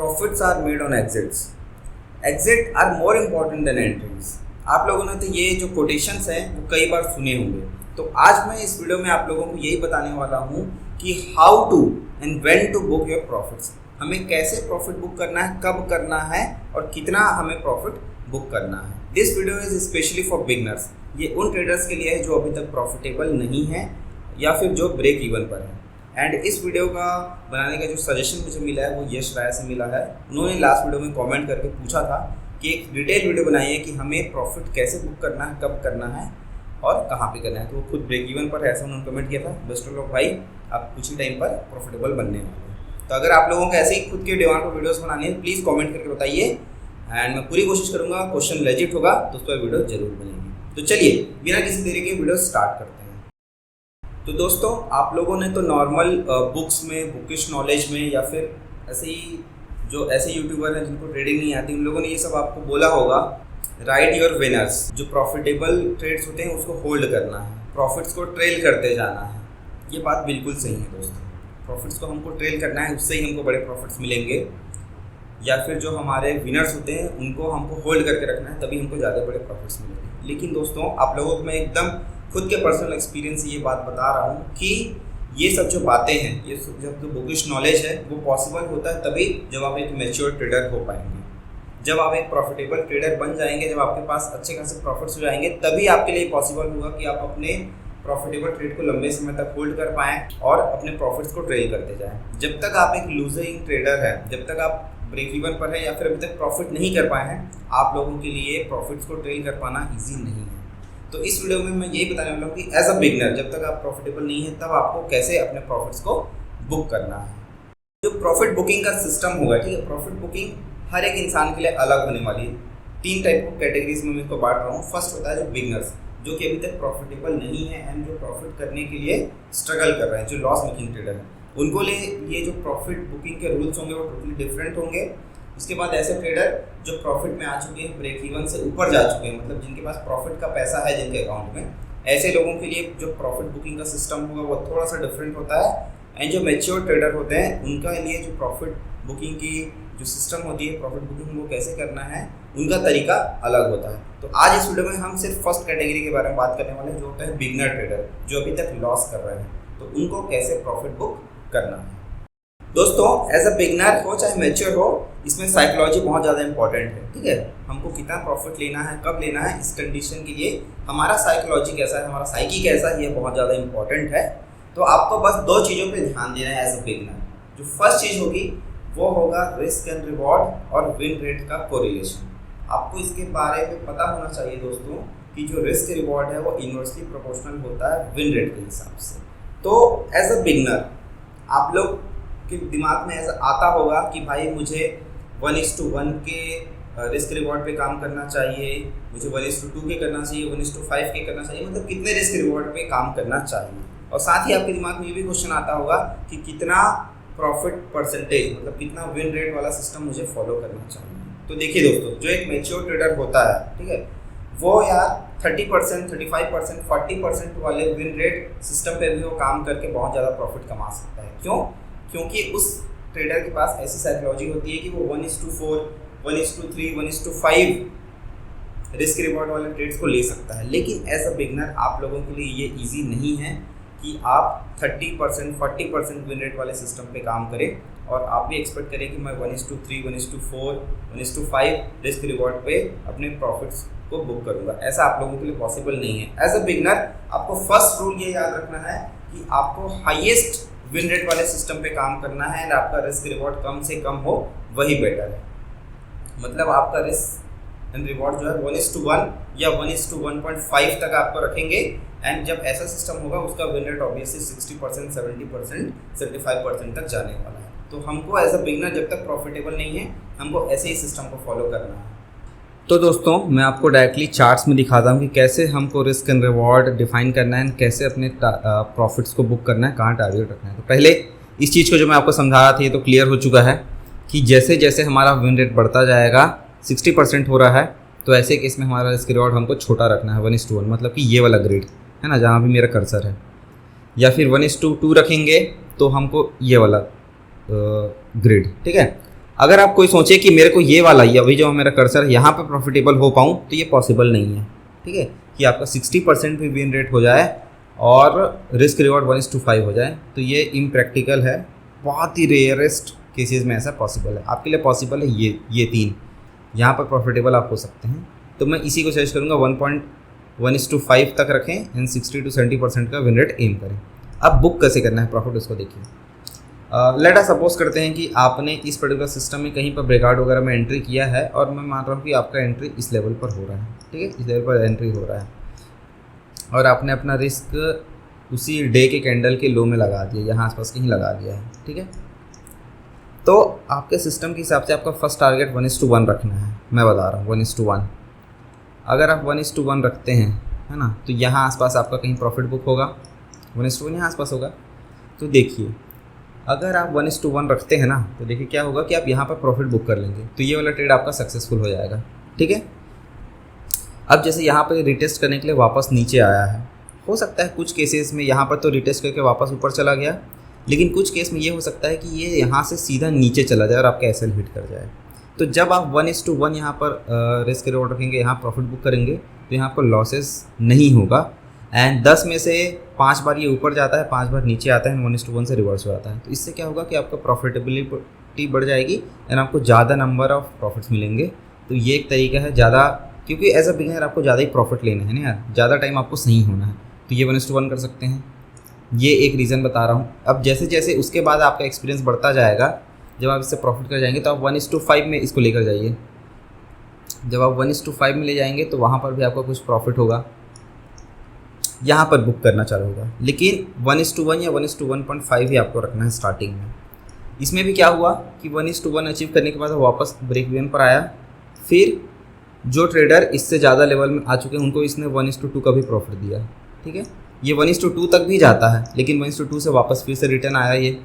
Profits are made on exits, exit are more important than entries. आप लोगों ने तो ये जो कोटेशंस हैं वो कई बार सुने होंगे। तो आज मैं इस वीडियो में आप लोगों को यही बताने वाला हूँ कि how to and when to book your profits. हमें कैसे प्रॉफिट बुक करना है, कब करना है और कितना हमें प्रॉफिट बुक करना है। This video is specially for beginners. ये उन ट्रेडर्स के लिए है जो अभी तक प्रॉफिटेबल नहीं है या फिर जो ब्रेक इवन पर है। एंड इस वीडियो का बनाने का जो सजेशन मुझे मिला है वो यश राय से मिला है। उन्होंने लास्ट वीडियो में कमेंट करके पूछा था कि एक डिटेल वीडियो बनाइए कि हमें प्रॉफिट कैसे बुक करना है, कब करना है और कहाँ पे करना है। तो वो खुद ब्रेक इवन पर है, ऐसा उन्होंने कमेंट किया था। बेस्ट ऑफ लक भाई, आप कुछ ही टाइम पर प्रॉफिटेबल बनने वाले हैं। तो अगर आप लोगों को ऐसे ही खुद के डिमांड पर वीडियोस बनानी है प्लीज़ कमेंट करके बताइए एंड मैं पूरी कोशिश करूँगा क्वेश्चन लेजिट होगा तो उस पर वीडियो जरूर बनेगी। तो चलिए बिना किसी देरी के वीडियो स्टार्ट करते हैं। तो दोस्तों, आप लोगों ने तो नॉर्मल बुक्स में, बुकिश नॉलेज में या फिर ऐसे ही जो ऐसे यूट्यूबर हैं जिनको ट्रेडिंग नहीं आती, उन लोगों ने ये सब आपको बोला होगा, राइड योर विनर्स। जो प्रॉफिटेबल ट्रेड्स होते हैं उसको होल्ड करना है, प्रॉफिट्स को ट्रेल करते जाना है। ये बात बिल्कुल सही है दोस्तों। प्रॉफिट्स को हमको ट्रेल करना है, उससे ही हमको बड़े प्रॉफिट्स मिलेंगे। या फिर जो हमारे विनर्स होते हैं उनको हमको होल्ड करके रखना है, तभी हमको ज़्यादा बड़े प्रॉफिट्स मिलेंगे। लेकिन दोस्तों, आप लोगों को मैं एकदम खुद के पर्सनल एक्सपीरियंस से ये बात बता रहा हूँ कि ये सब जो बातें हैं, ये जब जो बुकिश नॉलेज है वो पॉसिबल होता है तभी जब आप एक मैच्योर ट्रेडर हो पाएंगे। जब आप एक प्रॉफिटेबल ट्रेडर बन जाएंगे, जब आपके पास अच्छे खासे प्रॉफिट्स हो जाएंगे, तभी आपके लिए पॉसिबल होगा कि आप अपने प्रॉफिटेबल ट्रेड को लंबे समय तक होल्ड कर पाएँ और अपने प्रॉफिट्स को ट्रेल करते जाएँ। जब तक आप एक लूजिंग ट्रेडर है, जब तक आप ब्रेक इवन पर है या फिर अभी तक प्रॉफिट नहीं कर पाए हैं, आप लोगों के लिए प्रॉफिट्स को ट्रेल कर पाना ईजी नहीं है। तो इस वीडियो में मैं यही बताने वाला हूँ कि एज अ बिगनर जब तक आप प्रॉफिटेबल नहीं है तब आपको कैसे अपने प्रॉफिट्स को बुक करना है। जो प्रॉफिट बुकिंग का सिस्टम होगा, ठीक है, प्रॉफिट बुकिंग हर एक इंसान के लिए अलग होने वाली है। 3 टाइप ऑफ कैटेगरीज में मैं इसको बांट रहा हूँ। फर्स्ट होता है जो बिगनर्स, जो कि अभी तक प्रॉफिटेबल नहीं है एंड जो प्रॉफिट करने के लिए स्ट्रगल कर रहे हैं, जो लॉस मेकिंग ट्रेडर है, उनको लिए ये जो प्रॉफिट बुकिंग के रूल्स होंगे वो टोटली डिफरेंट होंगे। उसके बाद ऐसे ट्रेडर जो प्रॉफिट में आ चुके हैं, ब्रेक इवन से ऊपर जा चुके हैं, मतलब जिनके पास प्रॉफिट का पैसा है जिनके अकाउंट में, ऐसे लोगों के लिए जो प्रॉफिट बुकिंग का सिस्टम होगा वो थोड़ा सा डिफरेंट होता है। एंड जो मैच्योर ट्रेडर होते हैं उनका लिए जो प्रॉफिट बुकिंग की जो सिस्टम होती है, प्रॉफिट बुकिंग वो कैसे करना है, उनका तरीका अलग होता है। तो आज इस वीडियो में हम सिर्फ फर्स्ट कैटेगरी के बारे में बात करने वाले हैं, जो होता है बिगनर ट्रेडर, जो अभी तक लॉस कर रहे हैं। तो उनको कैसे प्रॉफिट बुक करना है। दोस्तों, एज अ बिगनर हो चाहे मैच्योर हो, इसमें साइकोलॉजी बहुत ज़्यादा इंपॉर्टेंट है, ठीक है। हमको कितना प्रॉफिट लेना है, कब लेना है, इस कंडीशन के लिए हमारा साइकोलॉजी कैसा है, हमारा साइकी कैसा है, ये बहुत ज़्यादा इंपॉर्टेंट है। तो आपको बस 2 चीज़ों पे ध्यान देना है एज अ बिगनर। जो फर्स्ट चीज़ होगी वो होगा रिस्क एंड रिवॉर्ड और विन रेट का कोरिलेशन। आपको इसके बारे में पता होना चाहिए दोस्तों कि जो रिस्क रिवॉर्ड है वो इन्वर्सली प्रोपोर्शनल होता है विन रेट के हिसाब से। तो एज अ बिगनर आप लोग के दिमाग में ऐसा आता होगा कि भाई मुझे 1:1 के रिस्क रिवॉर्ड पे काम करना चाहिए, मुझे 1:2 के करना चाहिए, 1:5 के करना चाहिए, मतलब कितने रिस्क रिवॉर्ड पे काम करना चाहिए। और साथ ही आपके दिमाग में ये भी क्वेश्चन आता होगा कि कितना प्रॉफिट परसेंटेज, मतलब कितना विन रेट वाला सिस्टम मुझे फॉलो करना चाहिए। तो देखिए दोस्तों, जो एक मैच्योर ट्रेडर होता है, ठीक है, वो यार 30%, 35%, 40% वाले विन रेट सिस्टम पे भी वो काम करके बहुत ज़्यादा प्रॉफिट कमा सकता है। क्यों? क्योंकि उस ट्रेडर के पास ऐसी साइकोलॉजी होती है कि वो 1:4, 1:3, 1:5 रिस्क रिवॉर्ड वाले ट्रेड्स को ले सकता है। लेकिन एज अ बिगनर आप लोगों के लिए ये इजी नहीं है कि आप 30%, 40% विन रेट वाले सिस्टम पे काम करें और आप भी एक्सपेक्ट करें कि मैं 1:3, 1:4, 1:5 रिस्क रिवॉर्ड पे अपने प्रॉफिट्स को बुक करूँगा। ऐसा आप लोगों के लिए पॉसिबल नहीं है। एज अ बिगनर आपको फर्स्ट रूल ये याद रखना है कि आपको हाईएस्ट विन रेट वाले सिस्टम पे काम करना है एंड आपका रिस्क रिवॉर्ड कम से कम हो, वही बेटर है। मतलब आपका रिस्क एंड रिवॉर्ड जो है 1:1 या 1:1.5 तक आपको रखेंगे। एंड जब ऐसा सिस्टम होगा उसका विन रेट ऑब्वियसली 60%, 70%, 75% तक जाने वाला है। तो हमको एज अ बिगनर जब तक प्रॉफिटेबल नहीं है, हमको ऐसे ही सिस्टम को फॉलो करना है। तो दोस्तों, मैं आपको डायरेक्टली चार्ट्स में दिखाता हूँ कि कैसे हमको रिस्क एंड रिवॉर्ड डिफाइन करना है, कैसे अपने प्रॉफिट्स को बुक करना है, कहाँ टारगेट रखना है। तो पहले इस चीज़ को जो मैं आपको समझा रहा था ये तो क्लियर हो चुका है कि जैसे जैसे हमारा विन रेट बढ़ता जाएगा, 60% हो रहा है, तो ऐसे केस में हमारा रिस्क रिवॉर्ड हमको छोटा रखना है, 1:1, मतलब कि ये वाला ग्रिड है ना, जहाँ भी मेरा कर्सर है। या फिर 1:2 रखेंगे तो हमको ये वाला ग्रिड, ठीक है। अगर आप कोई सोचे कि मेरे को ये वाला, ये अभी जो मेरा कर्सर है यहाँ पे प्रॉफिटेबल हो पाऊँ, तो ये पॉसिबल नहीं है। ठीक है, कि आपका 60% भी विन रेट हो जाए और रिस्क रिवॉर्ड 1:5 हो जाए, तो ये इम्प्रैक्टिकल है। बहुत ही रेयरेस्ट केसेस में ऐसा पॉसिबल है। आपके लिए पॉसिबल है ये 3 यहाँ पर प्रॉफिटेबल आप हो सकते हैं। तो मैं इसी को सजेस्ट करूँगा 1:1:5 तक रखें एंड 60 to 70% का विन रेट एम करें। अब बुक कैसे करना है प्रॉफिट, उसको देखिए। लेट अस सपोज करते हैं कि आपने इस पर्टिकुलर सिस्टम में कहीं पर ब्रेकआउट वगैरह में एंट्री किया है और मैं मान रहा हूँ कि आपका एंट्री इस लेवल पर हो रहा है। ठीक है, इस लेवल पर एंट्री हो रहा है और आपने अपना रिस्क उसी डे के कैंडल के लो में लगा दिया, यहाँ आसपास कहीं लगा दिया है। ठीक है, तो आपके सिस्टम के हिसाब से आपका फर्स्ट टारगेट 1:1 रखना है। मैं बता रहा हूँ 1:1। अगर आप 1:1 रखते हैं, है ना, तो यहाँ आसपास आपका कहीं प्रॉफिट बुक होगा। 1:1 यहाँ आसपास होगा। तो देखिए, अगर आप 1:1 रखते हैं ना, तो देखिए क्या होगा कि आप यहाँ पर प्रॉफिट बुक कर लेंगे, तो ये वाला ट्रेड आपका सक्सेसफुल हो जाएगा। ठीक है, अब जैसे यहाँ पर रिटेस्ट करने के लिए वापस नीचे आया है, हो सकता है कुछ केसेस में यहाँ पर तो रिटेस्ट करके वापस ऊपर चला गया, लेकिन कुछ केस में ये हो सकता है कि ये यहाँ से सीधा नीचे चला जाए और आपका एसएल हिट कर जाए। तो जब आप 1:1 यहाँ पर रिस्क रिवॉर्ड रखेंगे, यहाँ प्रॉफिट बुक करेंगे, तो यहाँ आपको लॉसेस नहीं होगा। एंड 10 में से 5 बार ये ऊपर जाता है, 5 बार नीचे आता है, 1:1 से रिवर्स हो जाता है। तो इससे क्या होगा कि आपका प्रॉफिटेबिलिटी बढ़ जाएगी एंड आपको ज़्यादा नंबर ऑफ प्रॉफिट्स मिलेंगे। तो ये एक तरीका है ज़्यादा, क्योंकि एज अ बिगिनर आपको ज़्यादा ही प्रॉफिट लेना है ना यार, ज़्यादा टाइम आपको सही होना है, तो ये 1:1 कर सकते हैं। ये एक रीज़न बता रहा हूँ। अब जैसे जैसे उसके बाद आपका एक्सपीरियंस बढ़ता जाएगा, जब आप इससे प्रॉफिट कर जाएंगे, तो आप 1:5 में इसको लेकर जाइए। जब आप 1:5 में ले जाएंगे तो वहाँ पर भी आपका कुछ प्रॉफिट होगा, यहाँ पर बुक करना चालू होगा। लेकिन 1:1 या 1:1.5 ही आपको रखना है स्टार्टिंग में। इसमें भी क्या हुआ कि 1:1 अचीव करने के बाद वापस ब्रेक इवन पर आया। फिर जो ट्रेडर इससे ज़्यादा लेवल में आ चुके हैं उनको इसने 1:2 का भी प्रॉफिट दिया। ठीक है, ये 1:2 तक भी जाता है, लेकिन 1:2 से वापस फिर से रिटर्न आया। ये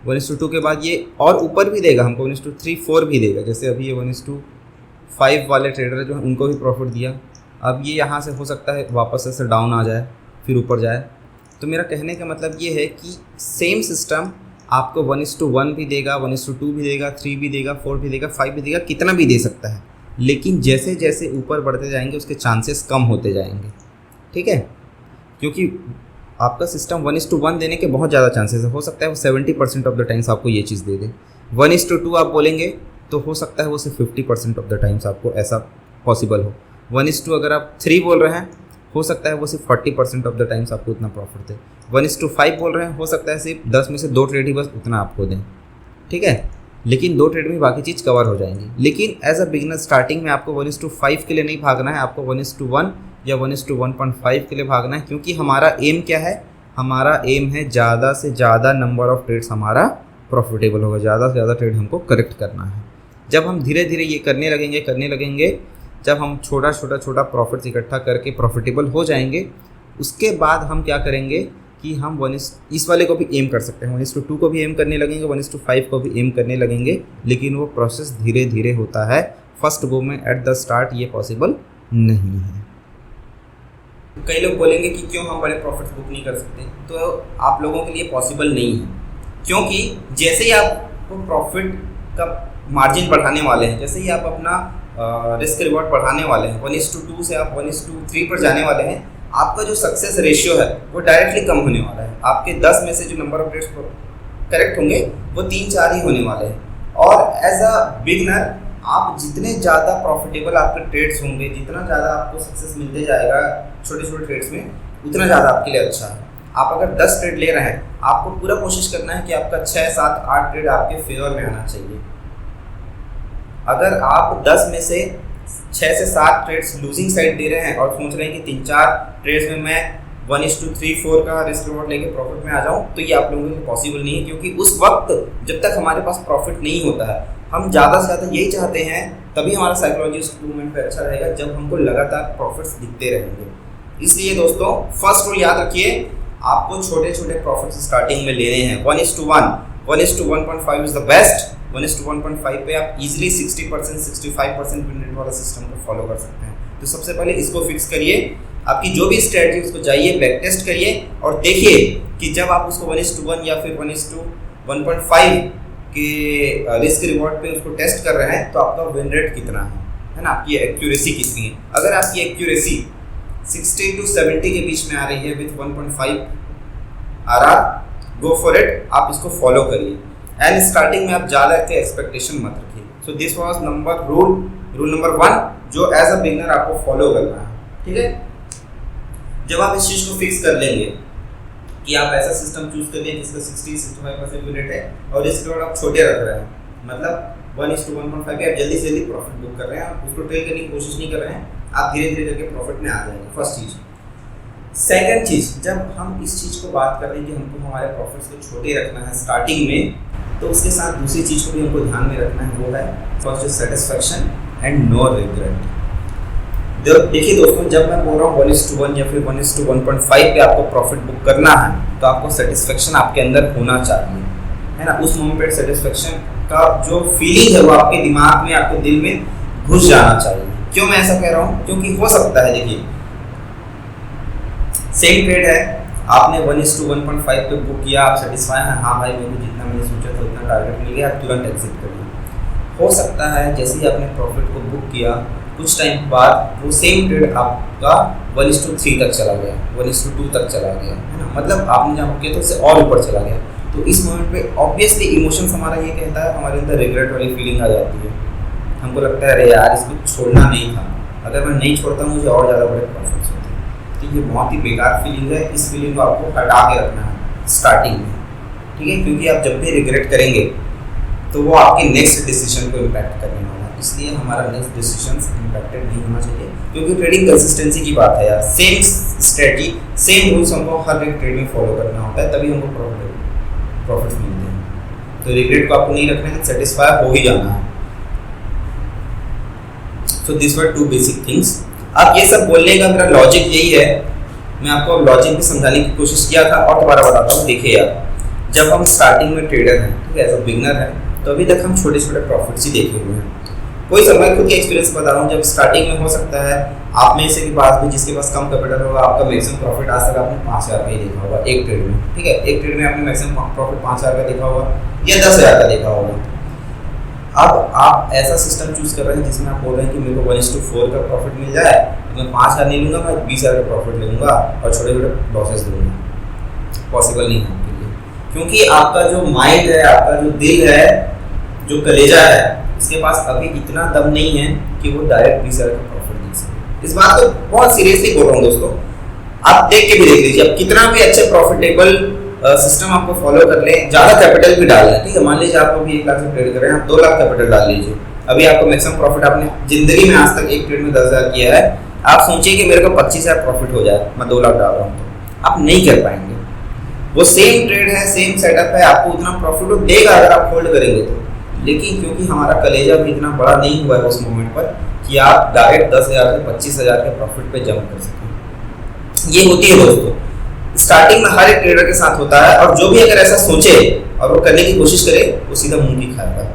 1:2 के बाद ये और ऊपर भी देगा हमको, 1:3, 4 भी देगा। जैसे अभी ये 1:5 वाले ट्रेडर जो हैं उनको भी प्रॉफिट दिया। अब ये यहाँ से हो सकता है वापस ऐसे डाउन आ जाए, फिर ऊपर जाए। तो मेरा कहने का मतलब ये है कि सेम सिस्टम आपको 1:1 भी देगा, 1:2 भी देगा, 3 भी देगा, 4 भी देगा, 5 भी देगा, कितना भी दे सकता है। लेकिन जैसे जैसे ऊपर बढ़ते जाएंगे उसके चांसेस कम होते जाएंगे। ठीक है, क्योंकि आपका सिस्टम 1:1 देने के बहुत ज़्यादा चांसेस है। हो सकता है वो 70% ऑफ द टाइम्स आपको ये चीज़ दे दे। 1:2 आप बोलेंगे तो हो सकता है वो सिर्फ 50% ऑफ द टाइम्स आपको ऐसा पॉसिबल हो। 1:2 अगर आप 3 बोल रहे हैं, हो सकता है वो सिर्फ 40% ऑफ द टाइम्स आपको उतना प्रॉफिट दे। 1:5 बोल रहे हैं, हो सकता है सिर्फ 10 में से 2 ट्रेड ही बस उतना आपको दें। ठीक है, लेकिन 2 ट्रेड में बाकी चीज़ कवर हो जाएंगी। लेकिन एज अ बिगिनर स्टार्टिंग में आपको 1:5 के लिए नहीं भागना है, आपको 1:1 या 1:1.5 के लिए भागना है। क्योंकि हमारा एम क्या है, हमारा एम है ज़्यादा से ज़्यादा नंबर ऑफ ट्रेड्स हमारा प्रॉफिटेबल होगा, ज़्यादा से ज़्यादा ट्रेड हमको करेक्ट करना है। जब हम धीरे धीरे ये करने लगेंगे, जब हम छोटा प्रॉफिट्स इकट्ठा करके प्रॉफिटेबल हो जाएंगे, उसके बाद हम क्या करेंगे कि हम इस वाले को भी एम कर सकते हैं, 1:2 को भी एम करने लगेंगे, 1:5 को भी एम करने लगेंगे। लेकिन वो प्रोसेस धीरे धीरे होता है, फर्स्ट गो में एट द स्टार्ट ये पॉसिबल नहीं है। कई लोग बोलेंगे कि क्यों हम बड़े प्रॉफिट्स बुक नहीं कर सकते, तो आप लोगों के लिए पॉसिबल नहीं है। क्योंकि जैसे ही आपको प्रॉफिट का मार्जिन बढ़ाने वाले हैं, जैसे ही आप अपना रिस्क रिवॉर्ड बढ़ाने वाले हैं, 1:2 से आप 1:3 पर जाने वाले हैं, आपका जो सक्सेस रेशियो है वो डायरेक्टली कम होने वाला है। आपके 10 में से जो नंबर ऑफ ट्रेड्स करेक्ट होंगे वो 3-4 ही होने वाले हैं। और एज अ बिगनर आप जितने ज़्यादा प्रॉफिटेबल आपके ट्रेड्स होंगे, जितना ज़्यादा आपको सक्सेस मिलते जाएगा छोटे छोटे ट्रेड्स में, उतना ज़्यादा आपके लिए अच्छा है। आप अगर 10 ट्रेड ले रहे हैं, आपको पूरा कोशिश करना है कि आपका 6, 7, 8 ट्रेड आपके फेवर में आना चाहिए। अगर आप 10 में से 6 से 7 ट्रेड्स लूजिंग साइड दे रहे हैं और सोच रहे हैं कि 3-4 ट्रेड्स में मैं 1:3-4 का रिस्क रिवॉर्ड लेके प्रॉफिट में आ जाऊं, तो ये आप लोगों के लिए पॉसिबल नहीं है। क्योंकि उस वक्त जब तक हमारे पास प्रॉफिट नहीं होता है, हम ज़्यादा से ज़्यादा यही चाहते हैं, तभी हमारा साइकोलॉजी उस मूवमेंट पे अच्छा रहेगा जब हमको लगातार प्रॉफिट्स दिखते रहेंगे। इसलिए दोस्तों फर्स्ट रूल याद रखिए, आपको छोटे छोटे प्रॉफिट्स स्टार्टिंग में लेने हैं। 1:1, 1:1.5 इज़ द बेस्ट। 1:1.5 पे आप इजीली 60%, 65% विन रेट वाला सिस्टम को फॉलो कर सकते हैं। तो सबसे पहले इसको फिक्स करिए, आपकी जो भी स्ट्रेटजी उसको जाइए बैक टेस्ट करिए और देखिए कि जब आप उसको 1:1 या फिर 1:1.5 कि रिस्क रिवॉर्ड पे उसको टेस्ट कर रहे हैं तो आपका विन रेट कितना है ना, आपकी एक्यूरेसी कितनी है। अगर आपकी एक्यूरेसी 60 to 70 के बीच में आ रही है with 1.5 RR, go for it, आप इसको फॉलो करिए। एंड स्टार्टिंग में आप ज़्यादा के एक्सपेक्टेशन मत रखिए। So this was rule number 1 जो एज अ बिगनर आपको फॉलो करना है, ठीक है। जब आप इस चीज़ को फिक्स कर लेंगे कि आप ऐसा सिस्टम चूज कर लें जिसका 60-65% विन रेट है और इसके बाद आप छोटे रख रहे हैं, मतलब 1:1.5 पे आप जल्दी से जल्दी प्रॉफिट बुक कर रहे हैं, आप उसको ट्रेल करने की कोशिश नहीं कर रहे हैं, आप धीरे धीरे करके प्रॉफिट में आ जाएंगे। फर्स्ट चीज़। सेकंड चीज़, जब हम इस चीज़ को बात कर रहे हैं कि हमको हमारे प्रॉफिट्स को छोटे रखना है स्टार्टिंग में, तो उसके साथ दूसरी चीज़ को भी हमको ध्यान में रखना है, वो है first satisfaction and no regret. देखिए दोस्तों, जब मैं बोल रहा हूँ 1:1 या फिर 1:1.5 पे आपको प्रॉफिट बुक करना है तो आपको सेटिस्फेक्शन आपके अंदर होना चाहिए, है ना। उस मोमेंट पे सेटिस्फेक्शन का जो फीलिंग है वो आपके दिमाग में, आपके दिल में घुस जाना चाहिए। क्यों मैं ऐसा कह रहा हूँ? क्योंकि हो सकता है, देखिए सेम ट्रेड है, आपने 1:1.5 पे बुक किया, आप सेटिस्फाई हैं, हाँ भाई मेरे को जितना मैंने सोचा था उतना टारगेट मिल गया, आप तुरंत एग्जिट कर दिए। हो सकता है जैसे ही आपने प्रॉफिट को बुक किया कुछ टाइम बाद वो सेम ट्रेड आपका 1:3 तक चला गया, 1:2 तक चला गया, है ना। मतलब आपने जहाँ बुक किया तो उससे और ऊपर चला गया। तो इस मोमेंट पे ऑब्वियसली इमोशंस हमारा ये कहता है, हमारे अंदर रिग्रेट वाली फीलिंग आ जाती है। हमको लगता है अरे यार इसको छोड़ना नहीं था, अगर मैं नहीं छोड़ता मुझे और ज़्यादा बड़े प्रॉफिट्स होते। तो ये बहुत ही बेकार फीलिंग है, इस फीलिंग को आपको हटा के रखना है स्टार्टिंग में, ठीक है। क्योंकि आप जब भी रिग्रेट करेंगे तो वो आपके नेक्स्ट डिसीजन को इम्पैक्ट करने वाला है। इसलिए हमारा नेक्स्ट डिसीजन इम्पैक्टेड नहीं होना चाहिए, क्योंकि ट्रेडिंग कंसिस्टेंसी की बात है यार। सेम स्ट्रेटजी, सेम रूल्स हमको हर एक ट्रेड में फॉलो करना होता है, तभी हमको प्रॉफिट मिलते हैं। तो रिग्रेट को आपको नहीं रखना है, सेटिस्फाई हो ही जाना है। So this were 2 basic things. अब ये सब बोलने का मेरा लॉजिक यही है, मैं आपको लॉजिक भी समझाने की कोशिश किया था और दोबारा बताता हूँ। देखिए यार, जब हम स्टार्टिंग में ट्रेडर हैं, ठीक है, एज अ बिगनर है, तो अभी तक हम छोटे छोटे प्रॉफिट्स ही देखे हुए हैं। कोई समय खुद के एक्सपीरियंस बता रहा हूँ, जब स्टार्टिंग में हो सकता है आप में से के पास भी, जिसके पास कम कैपिटल होगा, आपका मैक्सिमम प्रॉफिट आज तक आपने 5,000 का ही देखा होगा एक ट्रेड में, ठीक है। एक ट्रेड में आपने मैक्सिमम प्रॉफिट 5,000 का देखा होगा या 10,000 का देखा होगा। अब आप ऐसा सिस्टम चूज कर रहे हैं जिसमें आप बोल रहे हैं कि मेरे को 1:4 का प्रॉफिट मिल जाए, तो मैं 5,000 नहीं लूँगा, मैं 20,000 का प्रॉफिट ले लूँगा और छोटे छोटे लॉसेस लूँगा। पॉसिबल नहीं है आपके लिए, क्योंकि आपका जो माइंड है, आपका जो दिल है, जो कलेजा है, उसके पास अभी इतना दम नहीं है कि वो डायरेक्ट 20,000 का प्रॉफिट दे सके। इस बात को बहुत सीरियसली बोल रहा हूँ दोस्तों, आप देख के भी देख लीजिए। अब कितना भी अच्छे प्रॉफिटेबल सिस्टम आपको फॉलो कर लें, ज़्यादा कैपिटल भी डाल लें, ठीक है। मान लीजिए आप अभी 1 लाख से ट्रेड कर रहे हैं, आप 2 लाख कैपिटल डाल लीजिए। अभी आपको मैक्सिमम प्रॉफिट, आपने जिंदगी में आज तक एक ट्रेड में 10,000 किया है, आप सोचिए कि मेरे को 25,000 प्रॉफिट हो जाए, मैं 2 लाख डाल रहा हूँ, तो आप नहीं कर पाएंगे। वो सेम ट्रेड है, सेम सेटअप है, आपको उतना प्रॉफिट वो देगा अगर आप होल्ड करेंगे तो। लेकिन क्योंकि हमारा कलेजा भी इतना बड़ा नहीं हुआ है उस मोमेंट पर कि आप डायरेक्ट 10,000 से 25,000 के प्रॉफिट पे जंप कर सकें। ये होती है दोस्तों, स्टार्टिंग में हर एक ट्रेडर के साथ होता है, और जो भी अगर ऐसा सोचे और वो करने की कोशिश करे वो सीधा मुंह की खाएगा।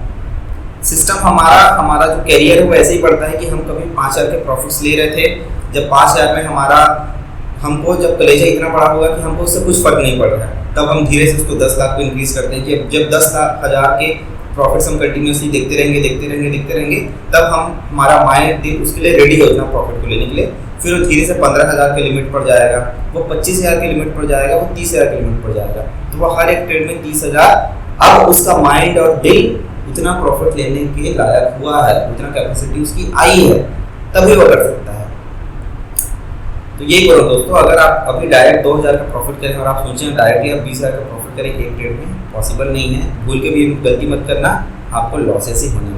सिस्टम हमारा जो कैरियर है वो ऐसे ही बढ़ता है कि हम कभी 5,000 के प्रॉफिट्स ले रहे थे, जब 5,000 में हमको जब कलेजा इतना बड़ा होगा कि हमको उससे कुछ फर्क नहीं पड़ रहा है, तब हम धीरे से उसको 10 लाख को इंक्रीज करते हैं कि जब 10,000 के प्रॉफिट्स हम कंटिन्यूसली देखते रहेंगे, तब हमारा माइंड दिल उसके लिए रेडी हो जाना प्रॉफिट को लेने के लिए। फिर वो धीरे से 15,000 के लिमिट पर जाएगा, वो 25,000 के लिमिट पर जाएगा, वो 30,000 के लिमिट पर जाएगा। तो वो हर एक ट्रेड में 30,000, अब उसका माइंड और दिल उतना प्रॉफिट लेने के लायक हुआ है, उतना कैपेसिटी उसकी आई है, तभी वो कर सकता है। तो यही करो दोस्तों, अगर आप अभी डायरेक्ट 2,000 का प्रॉफिट करें और आप सोचें डायरेक्टली आप 20,000 का प्रॉफिट करें एक ट्रेड में, पॉसिबल नहीं है। भूल के भी गलती मत करना, आपको लॉसेस ही होने